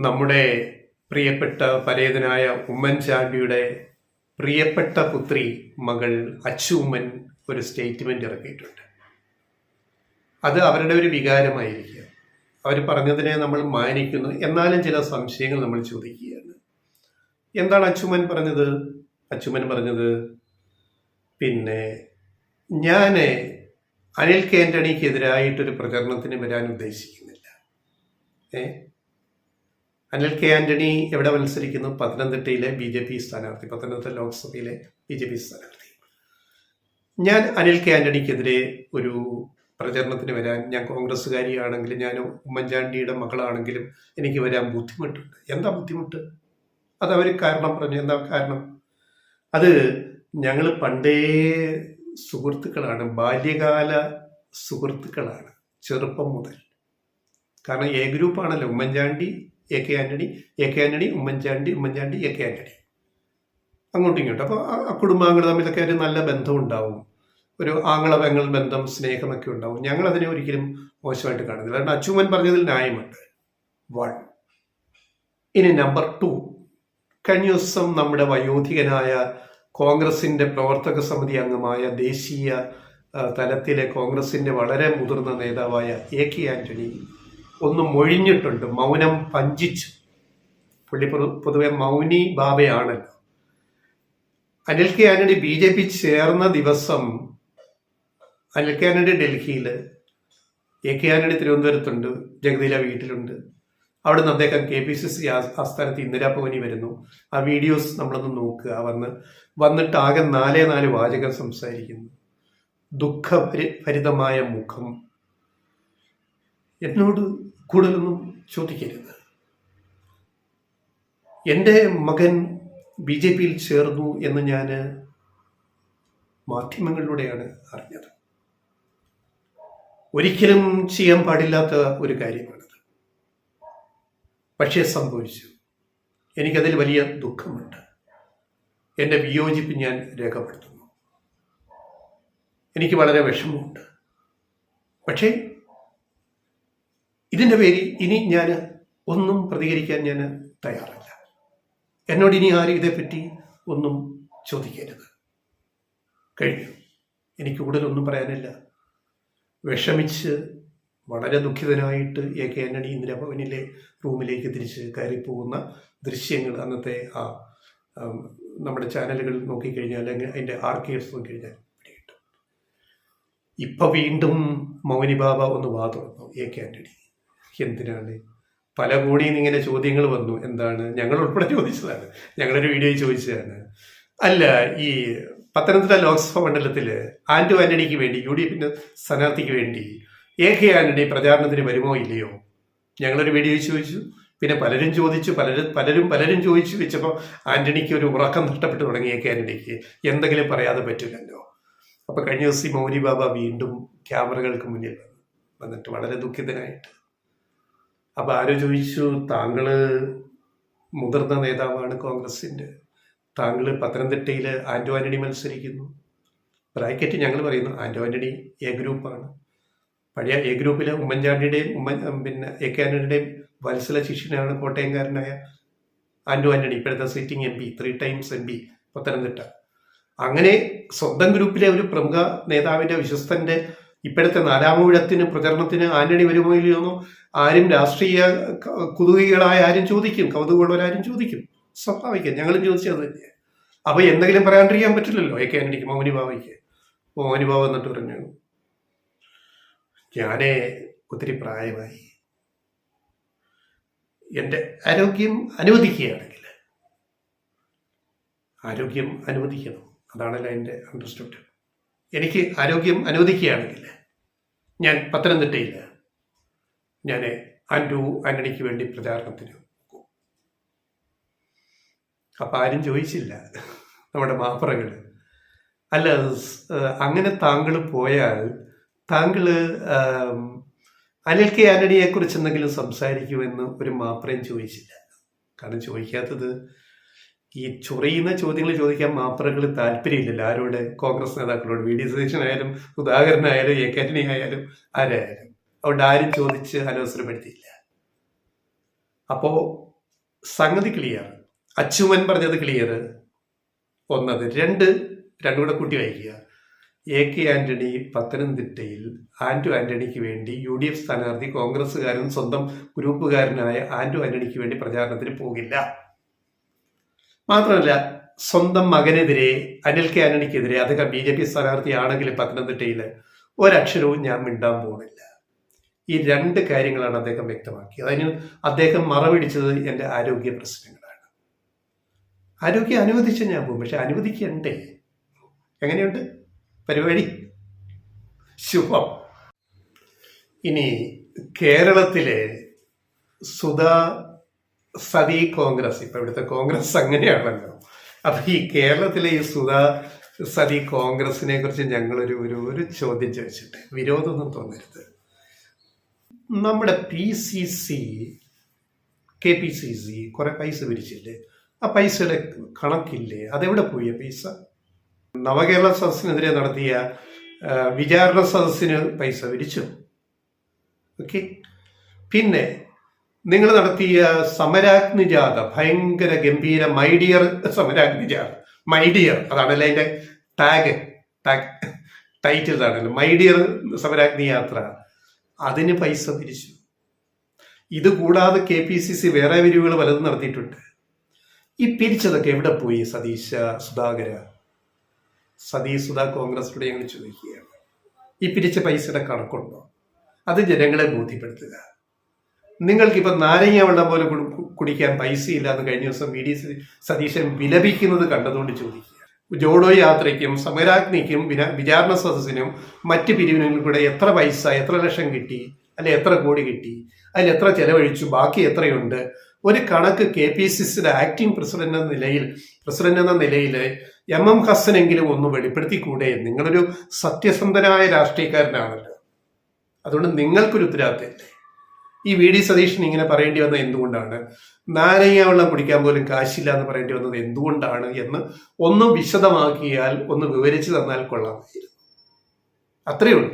നമ്മുടെ പ്രിയപ്പെട്ട പരേതനായ ഉമ്മൻചാണ്ടിയുടെ പ്രിയപ്പെട്ട പുത്രി മകൾ അച്ചുമ്മൻ ഒരു സ്റ്റേറ്റ്മെന്റ് ഇറക്കിയിട്ടുണ്ട്. അത് അവരുടെ ഒരു വികാരമായിരിക്കുക. അവർ പറഞ്ഞതിനെ നമ്മൾ മാനിക്കുന്നു, എന്നാലും ചില സംശയങ്ങൾ നമ്മൾ ചോദിക്കുകയാണ്. എന്താണ് അച്ചുമ്മൻ പറഞ്ഞത്? അച്ചുമ്മൻ പറഞ്ഞത്, പിന്നെ ഞാൻ അനിൽ കെ ആന്റണിക്കെതിരായിട്ടൊരു പ്രചരണത്തിന് വരാൻ ഉദ്ദേശിക്കുന്നില്ല. അനിൽ കെ ആന്റണി എവിടെ മത്സരിക്കുന്നു? പത്തനംതിട്ടയിലെ BJP സ്ഥാനാർത്ഥി, പത്തനംതിട്ട ലോക്സഭയിലെ BJP സ്ഥാനാർത്ഥി. ഞാൻ അനിൽ കെ ആന്റണിക്കെതിരെ ഒരു പ്രചരണത്തിന് വരാൻ, ഞാൻ കോൺഗ്രസ്സുകാരിയാണെങ്കിലും ഞാൻ ഉമ്മൻചാണ്ടിയുടെ മകളാണെങ്കിലും എനിക്ക് വരാൻ ബുദ്ധിമുട്ടുണ്ട്. എന്താ ബുദ്ധിമുട്ട്? അത് അവർ കാരണം പറഞ്ഞു. എന്താ കാരണം? അത് ഞങ്ങൾ പണ്ടേ സുഹൃത്തുക്കളാണ്, ബാല്യകാല സുഹൃത്തുക്കളാണ്, ചെറുപ്പം മുതൽ. കാരണം A ഗ്രൂപ്പാണല്ലോ, Oommen Chandy A K Antony Oommen Chandy A K Antony, അങ്ങോട്ടും ഇങ്ങോട്ടും. അപ്പോൾ ആ കുടുംബാംഗങ്ങൾ തമ്മിലൊക്കെ ഒരു നല്ല ബന്ധം ഉണ്ടാവും, ഒരു ആങ്ങള പെങ്ങൾ ബന്ധം, സ്നേഹമൊക്കെ ഉണ്ടാവും. ഞങ്ങൾ അതിനെ ഒരിക്കലും മോശമായിട്ട് കാണുന്നില്ല. കാരണം അച്ചുമ്മൻ പറഞ്ഞതിൽ ന്യായമുണ്ട്. 1. ഇനി നമ്പർ 2, കഴിഞ്ഞ ദിവസം നമ്മുടെ വയോധികനായ കോൺഗ്രസിന്റെ പ്രവർത്തക സമിതി അംഗമായ ദേശീയ തലത്തിലെ കോൺഗ്രസിന്റെ വളരെ മുതിർന്ന നേതാവായ A കെ ആന്റണി ഒന്ന് മൊഴിഞ്ഞിട്ടുണ്ട്, മൗനം പഞ്ചിച്ചു. പുള്ളി പൊതുവെ മൗനി ബാബയാണല്ലോ. അനിൽ കെ ആന്റണി BJP ചേർന്ന ദിവസം അനിൽ കെ ആന്റണി ഡൽഹിയിൽ, A കെ ആന്റണി തിരുവനന്തപുരത്തുണ്ട്, ജഗതിയില വീട്ടിലുണ്ട്. അവിടെ നിന്ന് അദ്ദേഹം KPCC ആസ്ഥാനത്ത് ഇന്ദിരാഭവനി വരുന്നു. ആ വീഡിയോസ് നമ്മളൊന്ന് നോക്കുക. വന്നിട്ട് ആകെ 4 വാചകം സംസാരിക്കുന്നു. ദുഃഖഭരിതമായ മുഖം. എന്നോട് കൂടുതലൊന്നും ചോദിക്കരുത്. എൻ്റെ മകൻ BJPയിൽ ചേർന്നു എന്ന് ഞാൻ മാധ്യമങ്ങളിലൂടെയാണ് അറിഞ്ഞത്. ഒരിക്കലും ചെയ്യാൻ പാടില്ലാത്ത ഒരു കാര്യമാണത്. പക്ഷേ സംഭവിച്ചു. എനിക്കതിൽ വലിയ ദുഃഖമുണ്ട്. എൻ്റെ വിയോജിപ്പ് ഞാൻ രേഖപ്പെടുത്തുന്നു. എനിക്ക് വളരെ വിഷമമുണ്ട്. പക്ഷേ ഇതിൻ്റെ പേരിൽ ഇനി ഞാൻ ഒന്നും പ്രതികരിക്കാൻ ഞാൻ തയ്യാറല്ല. എന്നോട് ഇനി ആരും ഇതേപ്പറ്റി ഒന്നും ചോദിക്കരുത്. കഴിഞ്ഞു. എനിക്ക് കൂടുതലൊന്നും പറയാനില്ല. വിഷമിച്ച് വളരെ ദുഃഖിതനായിട്ട് A കെ ആന്റണി ഇന്ദിരാഭവനിലെ റൂമിലേക്ക് തിരിച്ച് കയറിപ്പോകുന്ന ദൃശ്യങ്ങൾ അന്നത്തെ നമ്മുടെ ചാനലുകൾ നോക്കിക്കഴിഞ്ഞാൽ, അല്ലെങ്കിൽ അതിൻ്റെ ആർക്കൈവ്സ് നോക്കിക്കഴിഞ്ഞാൽ പിടികിട്ടും. ഇപ്പം വീണ്ടും മൗനി ബാബ ഒന്ന് തുറന്നു. A കെ ആന്റണി എന്തിനാണ്? പല കോണിയിൽ നിന്ന് ഇങ്ങനെ ചോദ്യങ്ങൾ വന്നു. എന്താണ്? ഞങ്ങൾ ഉൾപ്പെടെ ചോദിച്ചതാണ്, ഞങ്ങളൊരു വീഡിയോയിൽ ചോദിച്ചതാണ്. അല്ല, ഈ പത്തനംതിട്ട ലോക്സഭാ മണ്ഡലത്തിൽ ആന്റണിക്ക് വേണ്ടി, UDP സ്ഥാനാർത്ഥിക്ക് വേണ്ടി A കെ ആന്റണി പ്രചാരണത്തിന് വരുമോ ഇല്ലയോ? ഞങ്ങളൊരു വീഡിയോയിൽ ചോദിച്ചു. പിന്നെ പലരും ചോദിച്ചു, പലരും ചോദിച്ചു വെച്ചപ്പോൾ ആന്റണിക്ക് ഒരു ഉറക്കം നഷ്ടപ്പെട്ടു തുടങ്ങി. A കെ ആന്റണിക്ക് എന്തെങ്കിലും പറയാതെ പറ്റില്ലല്ലോ. അപ്പോൾ കഴിഞ്ഞ ദിവസം മൗനി ബാബ വീണ്ടും ക്യാമറകൾക്ക് മുന്നിൽ വന്നിട്ട് വളരെ ദുഃഖിതനായിട്ട്. അപ്പോൾ ആരോ ചോദിച്ചു, താങ്കൾ മുതിർന്ന നേതാവാണ് കോൺഗ്രസിൻ്റെ, താങ്കൾ പത്തനംതിട്ടയിൽ ആന്റണി മത്സരിക്കുന്നു. ബ്രാക്കറ്റ് ഞങ്ങൾ പറയുന്നു, ആന്റണി A ഗ്രൂപ്പാണ്. പഴയ A ഗ്രൂപ്പിലെ ഉമ്മൻചാണ്ടിയുടെയും A കെ ആന്റണിയുടെയും വത്സല ശിഷ്യനാണ് കോട്ടയംകാരനായ ആന്റണി, ഇപ്പോഴത്തെ sitting MP, 3 times MP Pathanamthitta. അങ്ങനെ സ്വന്തം ഗ്രൂപ്പിലെ ഒരു പ്രമുഖ നേതാവിന്റെ വിശ്വസ്തന്റെ ഇപ്പോഴത്തെ 4ാം ഊഴത്തിന് പ്രചരണത്തിന് ആന്റണി വരുമോ ഇല്ലയോന്നോ ആരും, രാഷ്ട്രീയ കുതുകികളായ ആരും ചോദിക്കും, കൗതുകമുള്ളവരാരും ചോദിക്കും. സ്വാഭാവികം, ഞങ്ങളും ചോദിച്ചത് തന്നെ. അപ്പൊ എന്തെങ്കിലും പറയാണ്ടിരിക്കാൻ പറ്റില്ലല്ലോ A കെ ആന്റണിക്ക്, മൗനി ബാബയ്ക്ക്. മൗനി ബാബ എന്നിട്ട് പറഞ്ഞു, ഞാനേ ഒത്തിരി പ്രായമായി, എൻ്റെ ആരോഗ്യം അനുവദിക്കുകയാണെങ്കിൽ, ആരോഗ്യം അനുവദിക്കണം, അതാണല്ലോ എൻ്റെ അണ്ടർസ്റ്റുഡ്. എനിക്ക് ആരോഗ്യം അനുവദിക്കുകയാണെങ്കിൽ ഞാൻ പത്തനംതിട്ടയിൽ ഞാൻ ആന്റണിക്ക് വേണ്ടി പ്രചാരണത്തിന് പോകും. അപ്പം ആരും ചോദിച്ചില്ല, നമ്മുടെ മാപ്പറകൾ. അല്ല, അങ്ങനെ താങ്കൾ പോയാൽ താങ്കൾ അനിൽ കെ ആന്റണിയെ കുറിച്ച് എന്തെങ്കിലും സംസാരിക്കുമെന്ന് ഒരു മാപ്പറയും ചോദിച്ചില്ല. കാരണം ചോദിക്കാത്തത്, ഈ ചൊറിയുന്ന ചോദ്യങ്ങൾ ചോദിക്കാൻ മാപ്പറകൾ താല്പര്യമില്ലല്ലോ ആരോട്? കോൺഗ്രസ് നേതാക്കളോട്. VD സതീശൻ ആയാലും സുധാകരനായാലും A കെ ആന്റണി ആയാലും ആരായാലും. അതുകൊണ്ട് ആരും ചോദിച്ച് അലോസരപ്പെടുത്തിയില്ല. അപ്പോൾ സംഗതി ക്ലിയർ. അച്ചുമൻ പറഞ്ഞത് ക്ലിയർ. ഒന്നത്. രണ്ടും കൂടെ കൂട്ടി വായിക്കുക. AK ആന്റണി പത്തനംതിട്ടയിൽ ആന്റണിക്ക് വേണ്ടി UDF സ്ഥാനാർത്ഥി കോൺഗ്രസ്സുകാരൻ സ്വന്തം ഗ്രൂപ്പുകാരനായ ആന്റണിക്ക് വേണ്ടി പ്രചാരണത്തിന് പോകില്ല. മാത്രമല്ല, സ്വന്തം മകനെതിരെ അനിൽ K ആന്റണിക്കെതിരെ അദ്ദേഹം BJP സ്ഥാനാർത്ഥിയാണെങ്കിൽ പത്തനംതിട്ടയിൽ ഒരക്ഷരവും ഞാൻ മിണ്ടാൻ പോകുന്നില്ല. ഈ 2 കാര്യങ്ങളാണ് അദ്ദേഹം വ്യക്തമാക്കിയത്. അതിന് അദ്ദേഹം മറപിടിച്ചത് എൻ്റെ ആരോഗ്യ പ്രശ്നങ്ങളാണ്. ആരോഗ്യം അനുവദിച്ച ഞാൻ പോകും, പക്ഷെ അനുവദിക്കണ്ടേ? എങ്ങനെയുണ്ട് പരിപാടി? ശുഭം. ഇനി കേരളത്തിലെ സതി കോൺഗ്രസ്, ഇപ്പൊ ഇവിടുത്തെ കോൺഗ്രസ് അങ്ങനെയാണല്ലോ. അപ്പൊ ഈ കേരളത്തിലെ ഈ സതി കോൺഗ്രസിനെ കുറിച്ച് ഞങ്ങളൊരു ഒരു ചോദ്യം ചോദിച്ചിട്ട്, വിരോധമൊന്നും തോന്നരുത്. നമ്മുടെ KPCC കുറെ പൈസ പിരിച്ചില്ലേ? ആ പൈസയുടെ കണക്കില്ലേ? അതെവിടെ പോയി പൈസ? നവകേരള സദസ്സിനെതിരെ നടത്തിയ വിചാരണ സദസ്സിന് പൈസ പിരിച്ചു. ഓക്കെ. പിന്നെ നിങ്ങൾ നടത്തിയ സമരാഗ്നി ജാഥ, ഭയങ്കര ഗംഭീര മൈഡിയർ സമരാഗ്നി ജാഥ, മൈഡിയർ അതാണല്ലോ അതിന്റെ ടൈറ്റിൽ ആണല്ലോ, മൈഡിയർ സമരാഗ്നി യാത്ര, അതിന് പൈസ പിരിച്ചു. ഇത് കൂടാതെ KPCC വേറെ പിരിവുകൾ പലതും നടത്തിയിട്ടുണ്ട്. ഈ പിരിച്ചതൊക്കെ എവിടെ പോയി? സുധാ കോൺഗ്രസിലൂടെ ഞങ്ങൾ ചോദിക്കുകയാണ്. ഈ പിരിച്ച പൈസയുടെ കണക്കുണ്ടോ? അത് ജനങ്ങളെ ബോധ്യപ്പെടുത്തുക. നിങ്ങൾക്കിപ്പോൾ നാരങ്ങ വെള്ളം പോലെ കുടിക്കാൻ പൈസയില്ലാന്ന് കഴിഞ്ഞ ദിവസം VD സതീശൻ വിലപിക്കുന്നത് കണ്ടതുകൊണ്ട് ചോദിക്കുക. ജോഡോ യാത്രയ്ക്കും സമരാഗ്നിക്കും വിചാരണ സദസ്സിനും മറ്റ് പിരിവിനും കൂടെ എത്ര പൈസ, എത്ര ലക്ഷം കിട്ടി, അല്ലെ എത്ര കോടി കിട്ടി, അതിൽ എത്ര ചെലവഴിച്ചു, ബാക്കി എത്രയുണ്ട്? ഒരു കണക്ക് KPCCയുടെ ആക്ടിംഗ് പ്രസിഡന്റ് എന്ന നിലയിൽ MM ഹസനെങ്കിലും ഒന്ന് വെളിപ്പെടുത്തിക്കൂടെ? നിങ്ങളൊരു സത്യസന്ധനായ രാഷ്ട്രീയക്കാരനാണല്ലോ. അതുകൊണ്ട് നിങ്ങൾക്കൊരു ഉത്തരവാദിത്തമില്ലേ? ഈ VD സതീശൻ ഇങ്ങനെ പറയേണ്ടി വന്നത് എന്തുകൊണ്ടാണ്? നാരങ്ങ വെള്ളം കുടിക്കാൻ പോലും കാശില്ല എന്ന് പറയേണ്ടി വന്നത് എന്തുകൊണ്ടാണ് എന്ന് ഒന്ന് വിശദമാക്കിയാൽ, ഒന്ന് വിവരിച്ചു തന്നാൽ കൊള്ളാമായിരുന്നു. അത്രയേ ഉള്ളൂ.